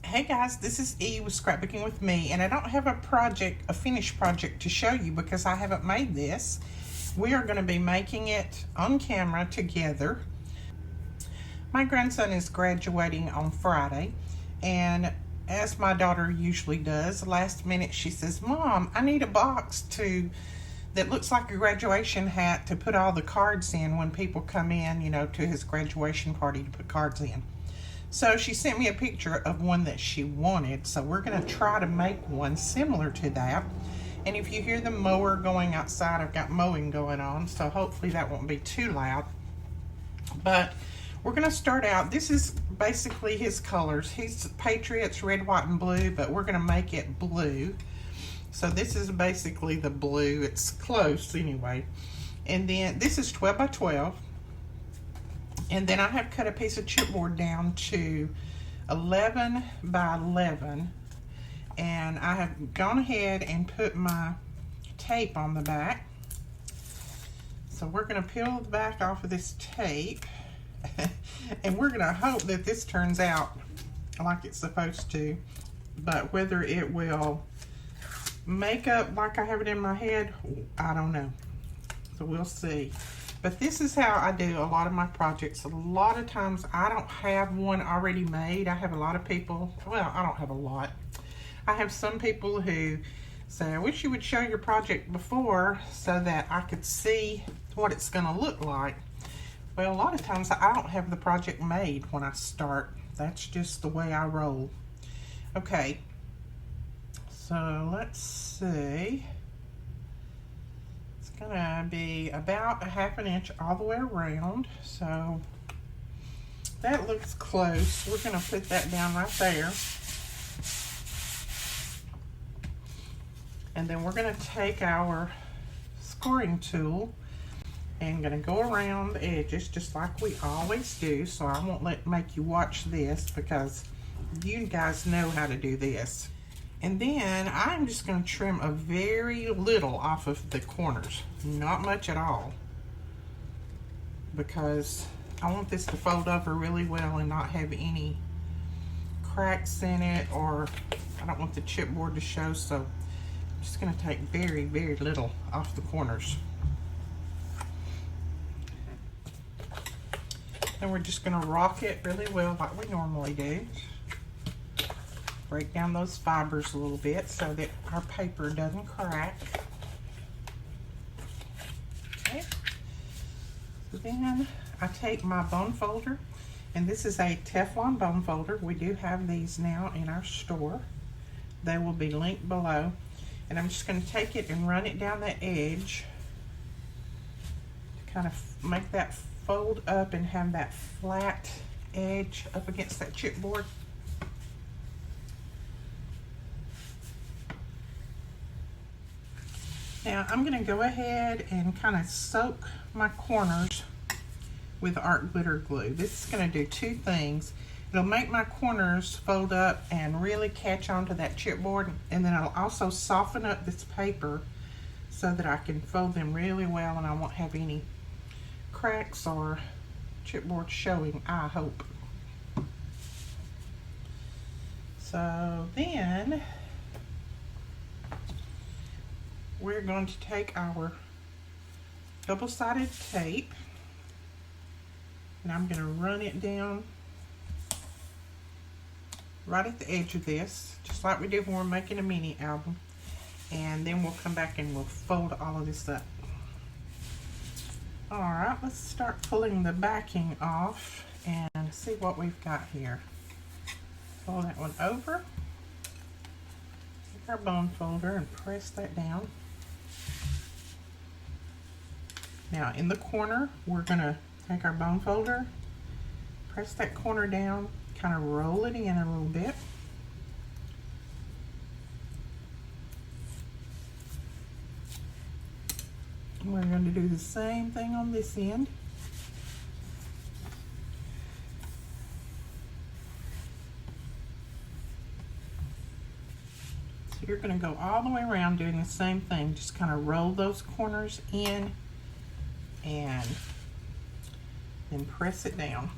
Hey guys, this is E with Scrapbooking with Me, and I don't have a finished project to show you because I haven't made this. We are going to be making it on camera together. My grandson is graduating on Friday, and as my daughter usually does, last minute she says, "Mom, I need a box that looks like a graduation hat to put all the cards in when people come in, to his graduation party to put cards in." So she sent me a picture of one that she wanted. So we're going to try to make one similar to that. And if you hear the mower going outside, I've got mowing going on, so hopefully that won't be too loud. But we're going to start out. This is basically his colors. He's Patriots, red, white, and blue, but we're going to make it blue. So this is basically the blue. It's close anyway. And then this is 12 by 12. And then I have cut a piece of chipboard down to 11 by 11. And I have gone ahead and put my tape on the back. So we're going to peel the back off of this tape. And we're going to hope that this turns out like it's supposed to. But whether it will make up like I have it in my head, I don't know. So we'll see. But this is how I do a lot of my projects. A lot of times I don't have one already made. I have a lot of people, well, I don't have a lot. I have some people who say, "I wish you would show your project before so that I could see what it's gonna look like." Well, a lot of times I don't have the project made when I start. That's just the way I roll. Okay, so let's see. Gonna be about 1/2 inch all the way around, so that looks close. We're gonna put that down right there, and then we're gonna take our scoring tool and gonna go around the edges just like we always do. So I won't make you watch this because you guys know how to do this. And then I'm just going to trim a very little off of the corners, not much at all, because I want this to fold over really well and not have any cracks in it, or I don't want the chipboard to show, so I'm just going to take very, very little off the corners. Then we're just going to rock it really well like we normally do. Break down those fibers a little bit so that our paper doesn't crack. Okay. So then I take my bone folder, and this is a Teflon bone folder. We do have these now in our store. They will be linked below. And I'm just going to take it and run it down the edge to kind of make that fold up and have that flat edge up against that chipboard. Now I'm going to go ahead and kind of soak my corners with art glitter glue. This is going to do two things. It'll make my corners fold up and really catch onto that chipboard, and then it'll also soften up this paper so that I can fold them really well and I won't have any cracks or chipboard showing, I hope. So then we're going to take our double-sided tape, and I'm going to run it down right at the edge of this, just like we do when we're making a mini album. And then we'll come back and we'll fold all of this up. All right, let's start pulling the backing off and see what we've got here. Pull that one over. Take our bone folder and press that down. Now in the corner, we're going to take our bone folder, press that corner down, kind of roll it in a little bit. We're going to do the same thing on this end. So you're going to go all the way around doing the same thing. Just kind of roll those corners in and then press it down.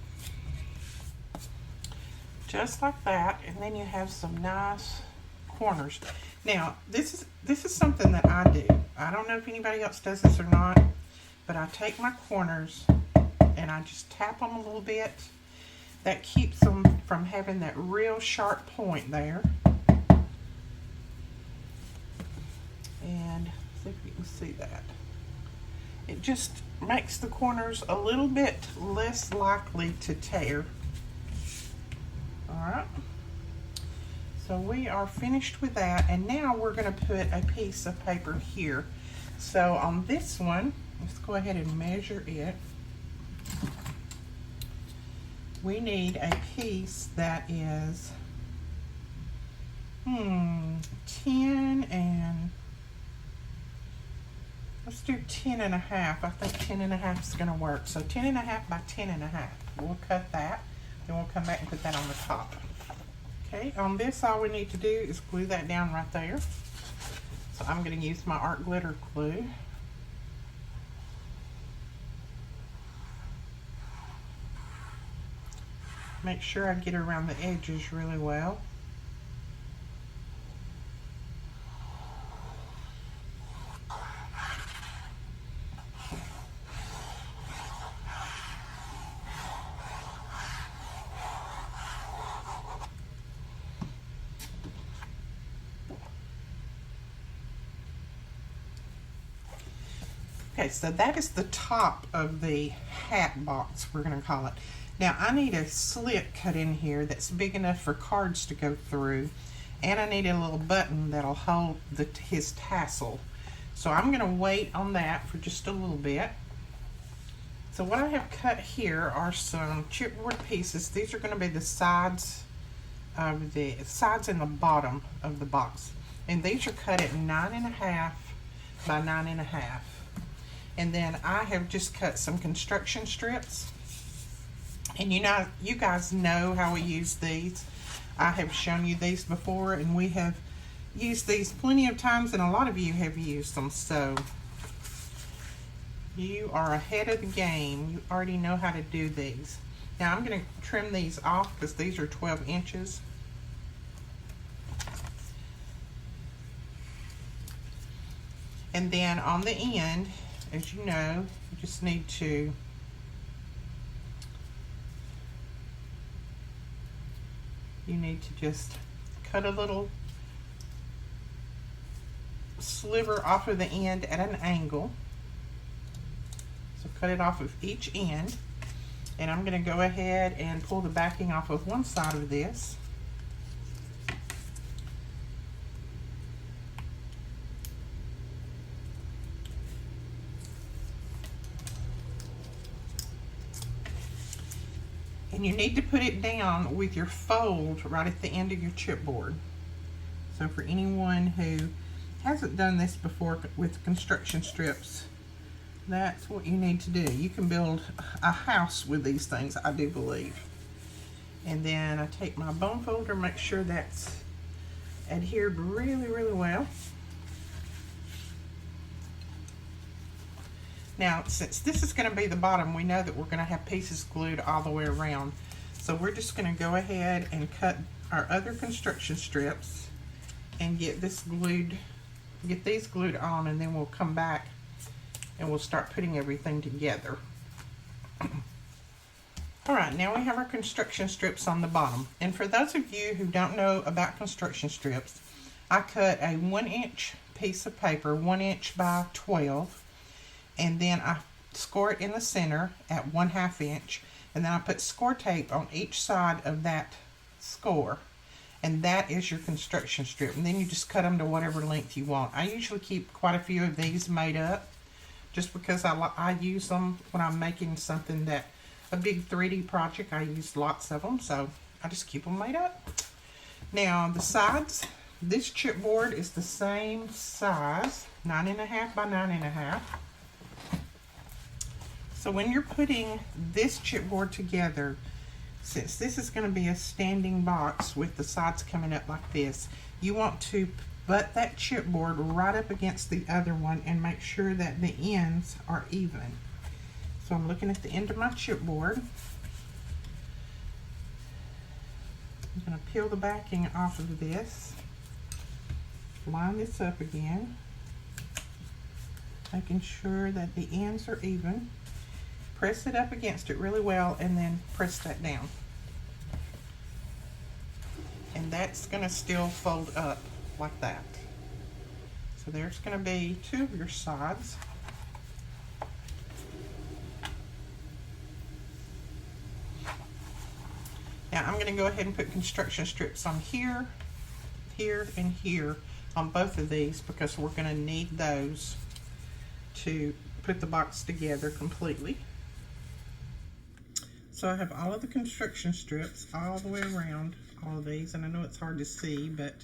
just like that, and then you have some nice corners. Now this is something that I do. I don't know if anybody else does this or not, but I take my corners and I just tap them a little bit. That keeps them from having that real sharp point there. And see if you can see that. It just makes the corners a little bit less likely to tear. Alright, so we are finished with that, and now we're going to put a piece of paper here. So on this one, let's go ahead and measure it. We need a piece that is 10 and let's do 10 and a half. I think 10 and a half is going to work. So 10 and a half by 10 and a half. We'll cut that. Then we'll come back and put that on the top. Okay, on this all we need to do is glue that down right there. So I'm going to use my art glitter glue. Make sure I get around the edges really well. Okay, so that is the top of the hat box, we're going to call it. Now I need a slit cut in here that's big enough for cards to go through, and I need a little button that'll hold his tassel. So I'm going to wait on that for just a little bit. So what I have cut here are some chipboard pieces. These are going to be the sides of the sides and the bottom of the box, and these are cut at 9.5 by 9.5. And then I have just cut some construction strips. And you know, you guys know how we use these. I have shown you these before, and we have used these plenty of times, and a lot of you have used them. So you are ahead of the game. You already know how to do these. Now I'm going to trim these off because these are 12 inches. And then on the end, as you know, you just need to just cut a little sliver off of the end at an angle. So cut it off of each end, and I'm going to go ahead and pull the backing off of one side of this. And you need to put it down with your fold right at the end of your chipboard. So for anyone who hasn't done this before with construction strips, that's what you need to do. You can build a house with these things, I do believe. And then I take my bone folder, make sure that's adhered really, really well. Now, since this is going to be the bottom, we know that we're going to have pieces glued all the way around. So we're just going to go ahead and cut our other construction strips and get these glued on, and then we'll come back and we'll start putting everything together. All right, now we have our construction strips on the bottom. And for those of you who don't know about construction strips, I cut a 1-inch piece of paper, 1 inch by 12. And then I score it in the center at 1/2 inch, and then I put score tape on each side of that score, and that is your construction strip. And then you just cut them to whatever length you want. I usually keep quite a few of these made up, just because I use them when I'm making something that a big 3D project. I use lots of them, so I just keep them made up. Now the sides, this chipboard is the same size, 9.5 by 9.5. So when you're putting this chipboard together, since this is going to be a standing box with the sides coming up like this, you want to butt that chipboard right up against the other one and make sure that the ends are even. So I'm looking at the end of my chipboard. I'm going to peel the backing off of this, line this up again, making sure that the ends are even. Press it up against it really well and then press that down. And that's going to still fold up like that. So there's going to be 2 of your sides. Now I'm going to go ahead and put construction strips on here, here, and here on both of these because we're going to need those to put the box together completely. So I have all of the construction strips all the way around all of these, and I know it's hard to see, but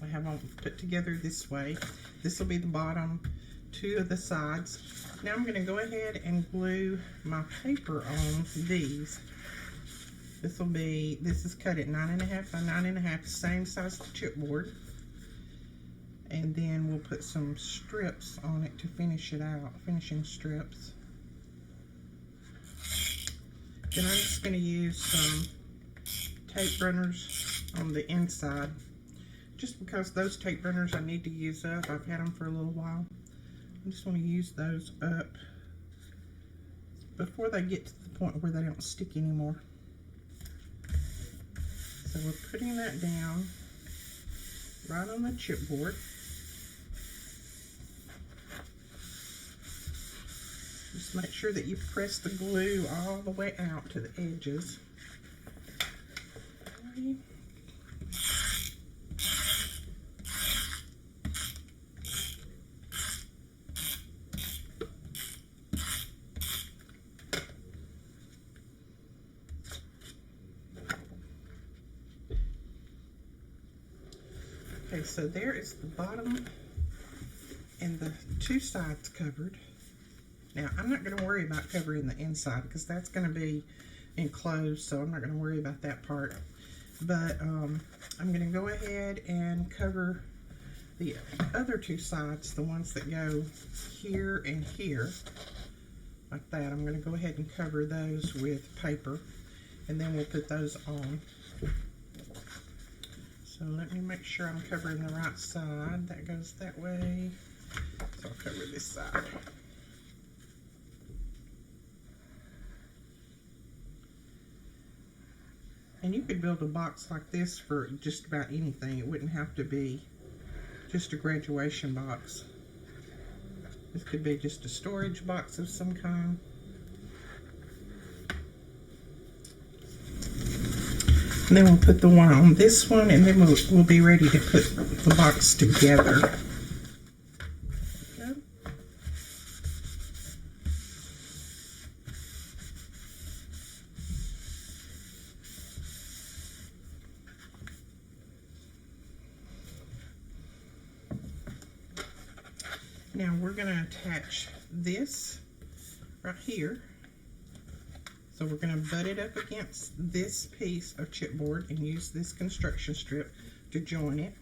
I have them put together this way. This will be the bottom, 2 of the sides. Now I'm going to go ahead and glue my paper on these. This is cut at 9.5 by 9.5, same size chipboard. And then we'll put some strips on it to finish it out, finishing strips. Then I'm just going to use some tape runners on the inside, just because those tape runners I need to use up. I've had them for a little while. I just want to use those up before they get to the point where they don't stick anymore. So we're putting that down right on the chipboard. Just make sure that you press the glue all the way out to the edges. Okay, so there is the bottom and the 2 sides covered. Now, I'm not going to worry about covering the inside because that's going to be enclosed, so I'm not going to worry about that part. But I'm going to go ahead and cover the other 2 sides, the ones that go here and here, like that. I'm going to go ahead and cover those with paper, and then we'll put those on. So let me make sure I'm covering the right side. That goes that way. So I'll cover this side. And you could build a box like this for just about anything. It wouldn't have to be just a graduation box. This could be just a storage box of some kind. And then we'll put the one on this one, and then we'll be ready to put the box together. Okay. Now we're going to attach this right here. So we're going to butt it up against this piece of chipboard and use this construction strip to join it.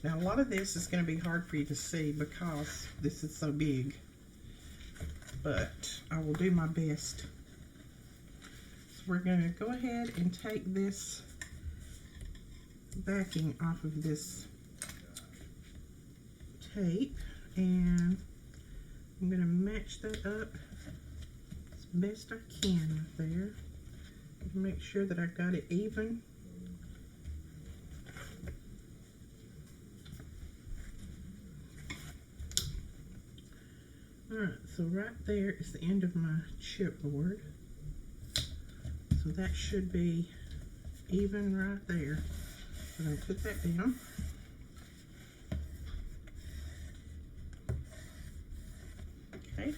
Now a lot of this is going to be hard for you to see because this is so big, but I will do my best. So we're going to go ahead and take this backing off of this tape, and I'm going to match that up best I can right there. Make sure that I got it even. Alright, so right there is the end of my chipboard. So that should be even right there. I'm going to put that down. Okay,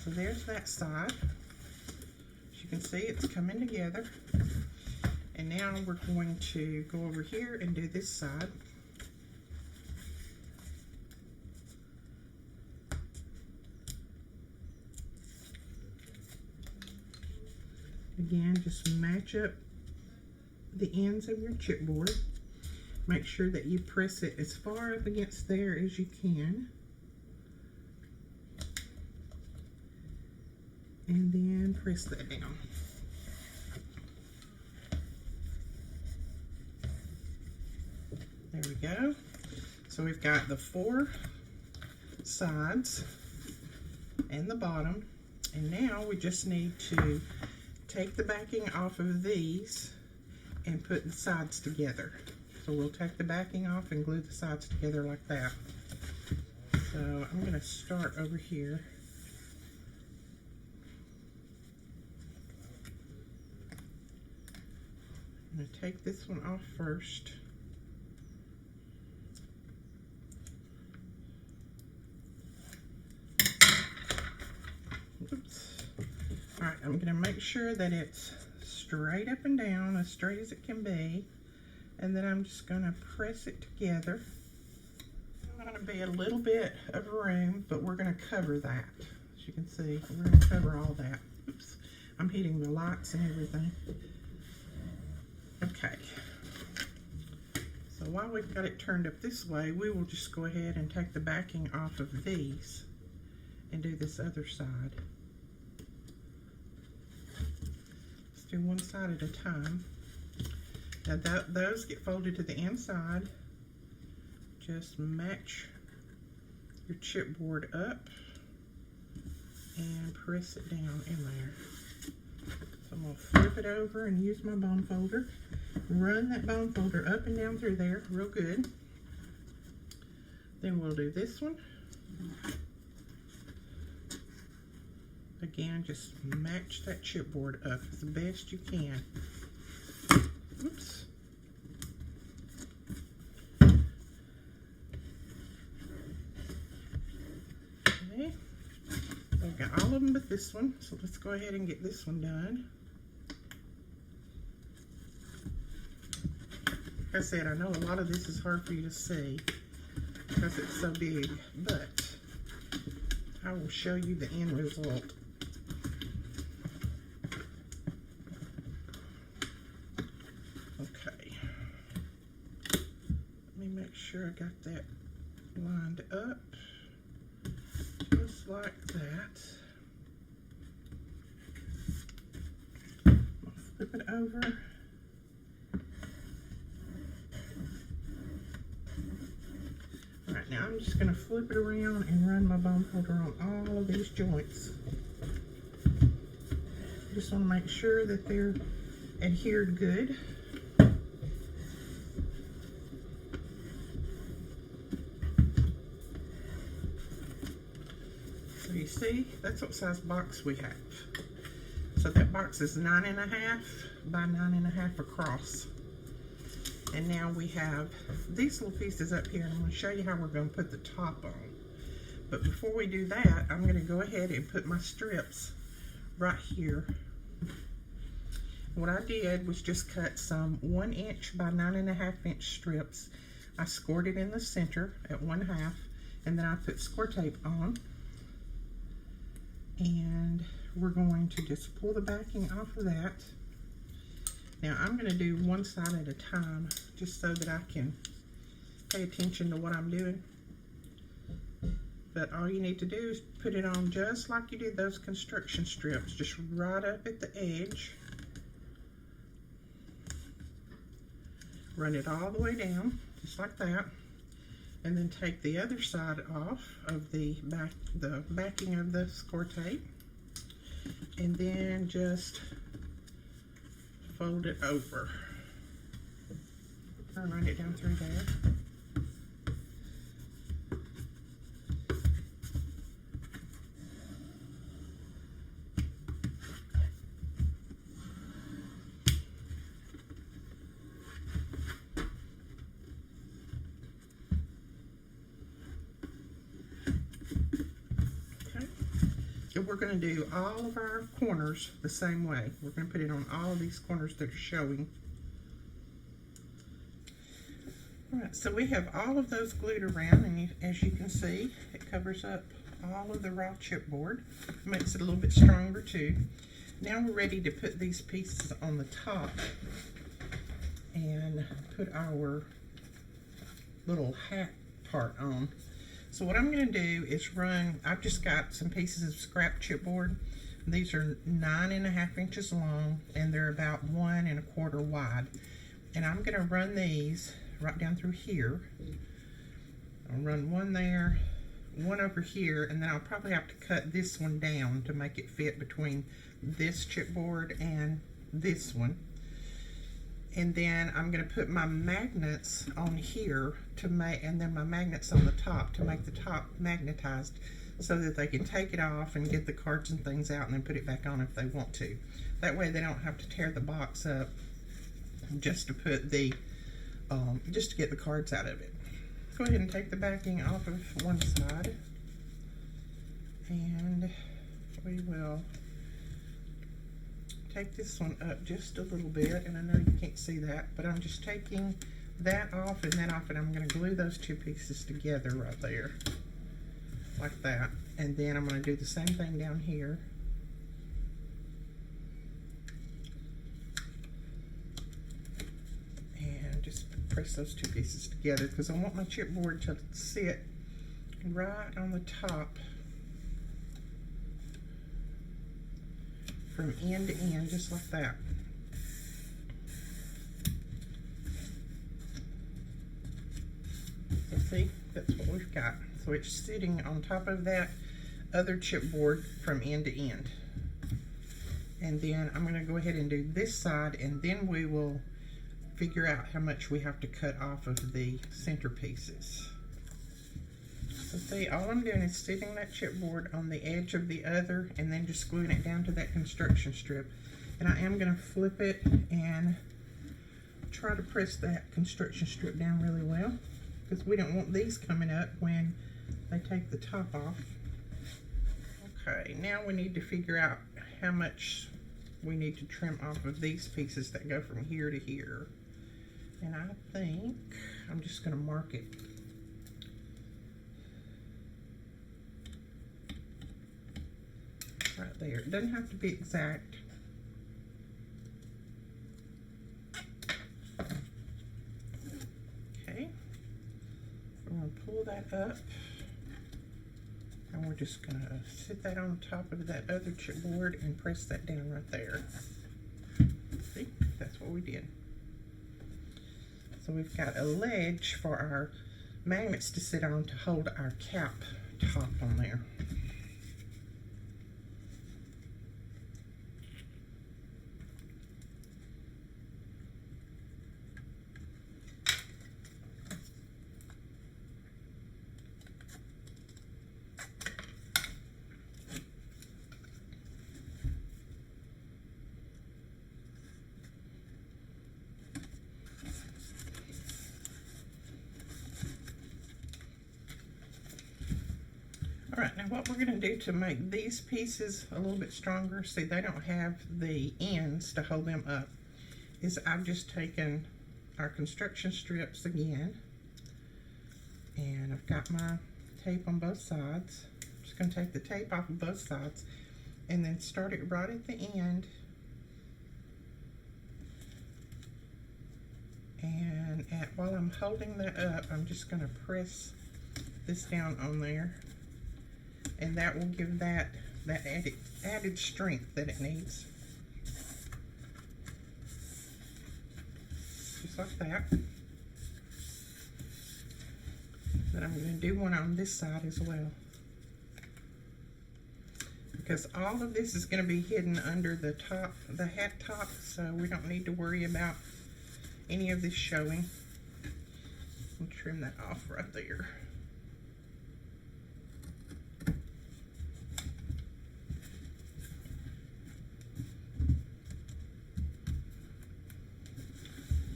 so there's that side. As you can see, it's coming together. And now we're going to go over here and do this side. Again, just match up the ends of your chipboard. Make sure that you press it as far up against there as you can. And then press that down. There we go. So we've got the 4 sides and the bottom, and now we just need to take the backing off of these and put the sides together. So we'll take the backing off and glue the sides together like that. So I'm going to start over here. I'm going to take this one off first. Oops. All right, I'm going to make sure that it's straight up and down, as straight as it can be, and then I'm just going to press it together. There's going to be a little bit of room, but we're going to cover that. As you can see, we're going to cover all that. Oops, I'm hitting the lights and everything. Okay, so while we've got it turned up this way, we will just go ahead and take the backing off of these and do this other side. Let's do one side at a time. Now those get folded to the inside. Just match your chipboard up and press it down in there. So I'm going to flip it over and use my bone folder. Run that bone folder up and down through there real good. Then we'll do this one. Again, just match that chipboard up as best you can. Oops. Okay. I've got all of them but this one, so let's go ahead and get this one done. Like I said, I know a lot of this is hard for you to see because it's so big, but I will show you the end result. Okay. Let me make sure I got that lined up just like that. I'll flip it over. Alright, now I'm just going to flip it around and run my bone folder on all of these joints. Just want to make sure that they're adhered good. So you see, that's what size box we have. So that box is 9.5 by 9.5 across. And now we have these little pieces up here, and I'm going to show you how we're going to put the top on. But before we do that, I'm going to go ahead and put my strips right here. What I did was just cut some 1 inch by 9.5 inch strips. I scored it in the center at 1/2, and then I put score tape on. And we're going to just pull the backing off of that. Now I'm going to do one side at a time just so that I can pay attention to what I'm doing. But all you need to do is put it on just like you did those construction strips, just right up at the edge. Run it all the way down, just like that. And then take the other side off of the backing of the score tape. And then just fold it over. I'll run it down through there. And we're going to do all of our corners the same way. We're going to put it on all of these corners that are showing. Alright, so we have all of those glued around, and as you can see, it covers up all of the raw chipboard. Makes it a little bit stronger too. Now we're ready to put these pieces on the top and put our little hat part on. So what I'm going to do is run, I've just got some pieces of scrap chipboard. These are 9.5 inches long, and they're about 1 1/4 wide. And I'm going to run these right down through here. I'll run one there, one over here, and then I'll probably have to cut this one down to make it fit between this chipboard and this one. And then I'm going to put my magnets on here to make, and then my magnets on the top to make the top magnetized, so that they can take it off and get the cards and things out and then put it back on if they want to. That way they don't have to tear the box up just to put the, just to get the cards out of it. Go ahead and take the backing off of one side, and we will take this one up just a little bit, and I know you can't see that, but I'm just taking that off and that off, and I'm going to glue those two pieces together right there, like that. And then I'm going to do the same thing down here. And just press those two pieces together, because I want my chipboard to sit right on the top from end to end, just like that. So see, that's what we've got. So it's sitting on top of that other chipboard from end to end. And then I'm going to go ahead and do this side, and then we will figure out how much we have to cut off of the center pieces. So see, all I'm doing is sitting that chipboard on the edge of the other and then just gluing it down to that construction strip. And I am going to flip it and try to press that construction strip down really well, because we don't want these coming up when they take the top off. Okay, now we need to figure out how much we need to trim off of these pieces that go from here to here. And I think I'm just going to mark it. Right there. It doesn't have to be exact. Okay. I'm going to pull that up. And we're just going to sit that on top of that other chipboard and press that down right there. See? That's what we did. So we've got a ledge for our magnets to sit on to hold our cap top on there. Alright, now what we're going to do to make these pieces a little bit stronger, see they don't have the ends to hold them up, is I've just taken our construction strips again, and I've got my tape on both sides. I'm just going to take the tape off of both sides and then start it right at the end, and while I'm holding that up, I'm just going to press this down on there. And that will give that added strength that it needs. Just like that. Then I'm going to do one on this side as well, because all of this is going to be hidden under the top, the hat top, so we don't need to worry about any of this showing. We'll trim that off right there.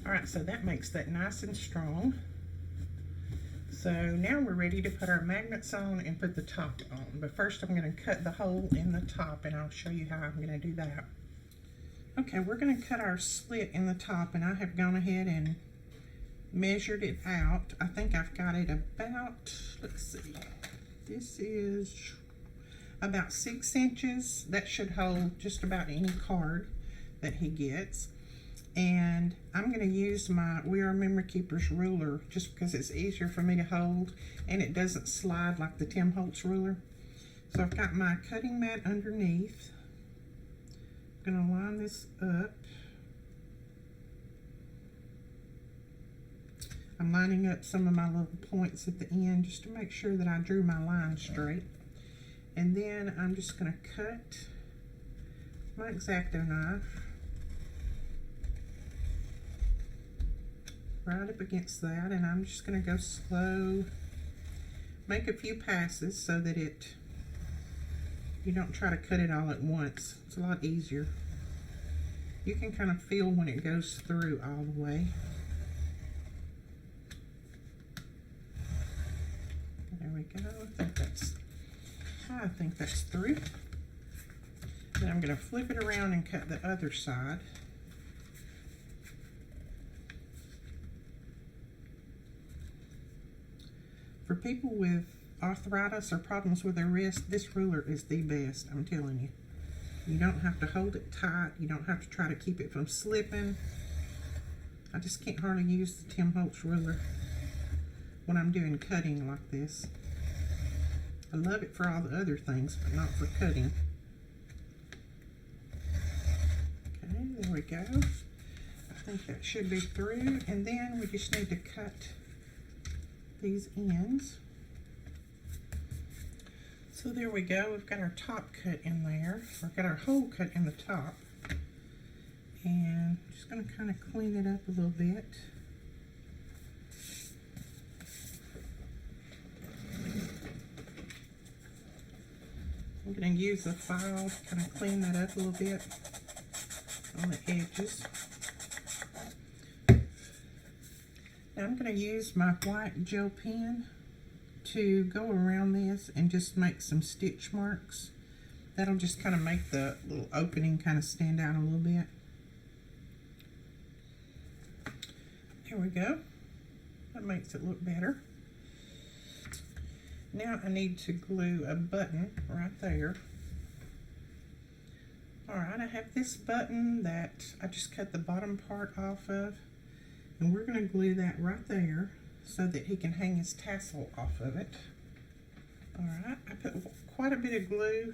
Alright, so that makes that nice and strong. So now we're ready to put our magnets on and put the top on. But first I'm going to cut the hole in the top, and I'll show you how I'm going to do that. Okay, we're going to cut our slit in the top, and I have gone ahead and measured it out. I think I've got it about, let's see, this is about 6 inches. That should hold just about any card that he gets. And I'm going to use my We Are Memory Keepers ruler, just because it's easier for me to hold and it doesn't slide like the Tim Holtz ruler. So I've got my cutting mat underneath. I'm going to line this up. I'm lining up some of my little points at the end just to make sure that I drew my line straight. And then I'm just going to cut my X-Acto knife right up against that, and I'm just going to go slow, make a few passes so that you don't try to cut it all at once. It's a lot easier. You can kind of feel when it goes through all the way. There we go. I think that's through. Then I'm going to flip it around and cut the other side. For people with arthritis or problems with their wrist, this ruler is the best, I'm telling you. You don't have to hold it tight. You don't have to try to keep it from slipping. I just can't hardly use the Tim Holtz ruler when I'm doing cutting like this. I love it for all the other things, but not for cutting. Okay, there we go. I think that should be through. And then we just need to cut these ends. So there we go. We've got our top cut in there. We've got our hole cut in the top. And I'm just going to kind of clean it up a little bit. I'm going to use the file to kind of clean that up a little bit on the edges. Now I'm going to use my white gel pen to go around this and just make some stitch marks. That'll just kind of make the little opening kind of stand out a little bit. There we go. That makes it look better. Now I need to glue a button right there. Alright, I have this button that I just cut the bottom part off of, and we're going to glue that right there so that he can hang his tassel off of it. Alright, I put quite a bit of glue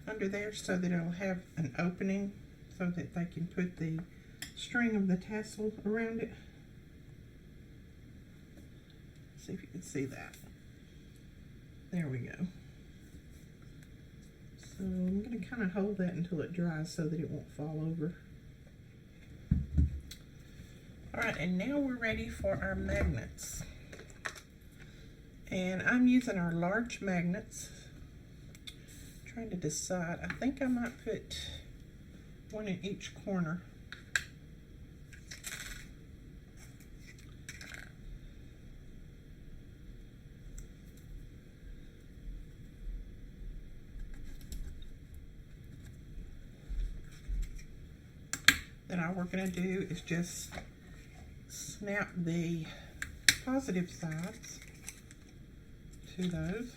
under there so that it'll have an opening so that they can put the string of the tassel around it. See if you can see that. There we go. So I'm going to kind of hold that until it dries so that it won't fall over. Alright, and now we're ready for our magnets. And I'm using our large magnets. I'm trying to decide. I think I might put one in each corner. Then all we're going to do is just snap the positive sides to those.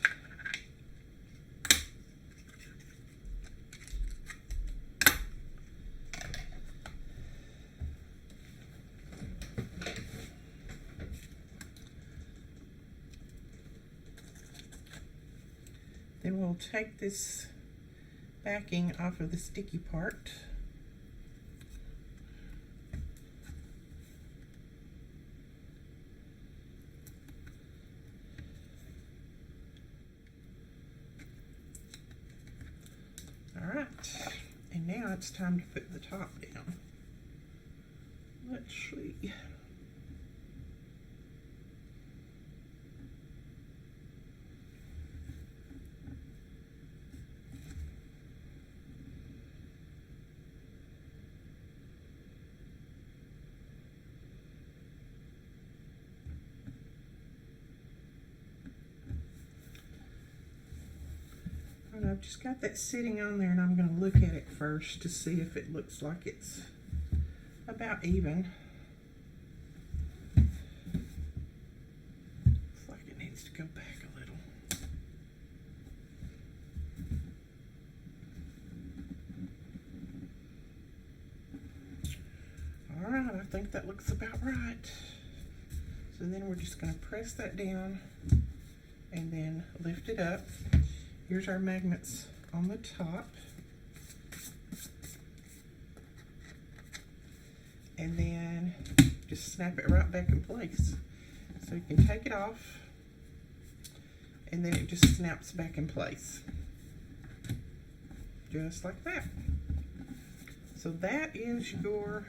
Then we'll take this backing off of the sticky part. Alright, and now it's time to put the top down. Let's see. I've just got that sitting on there, and I'm going to look at it first to see if it looks like it's about even. Looks like it needs to go back a little. Alright, I think that looks about right. So then we're just going to press that down and then lift it up. Here's our magnets on the top. And then just snap it right back in place. So you can take it off, and then it just snaps back in place. Just like that. So that is your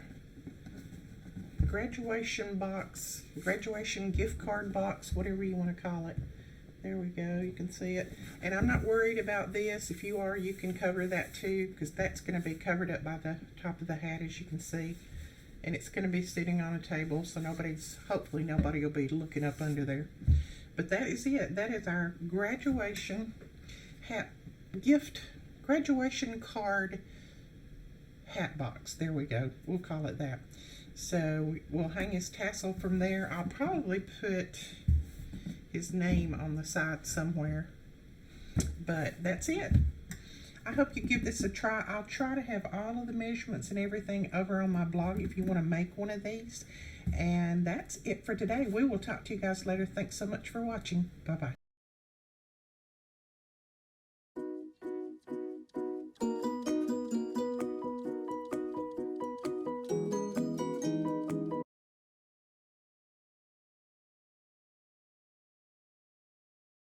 graduation box, graduation gift card box, whatever you want to call it. There we go, you can see it. And I'm not worried about this. If you are, you can cover that too, because that's going to be covered up by the top of the hat, as you can see. And it's going to be sitting on a table, so hopefully nobody will be looking up under there. But that is it. That is our graduation hat graduation card hat box. There we go. We'll call it that. So we'll hang his tassel from there. I'll probably put his name on the side somewhere. But that's it. I hope you give this a try. I'll try to have all of the measurements and everything over on my blog if you want to make one of these. And that's it for today. We will talk to you guys later. Thanks so much for watching. Bye-bye.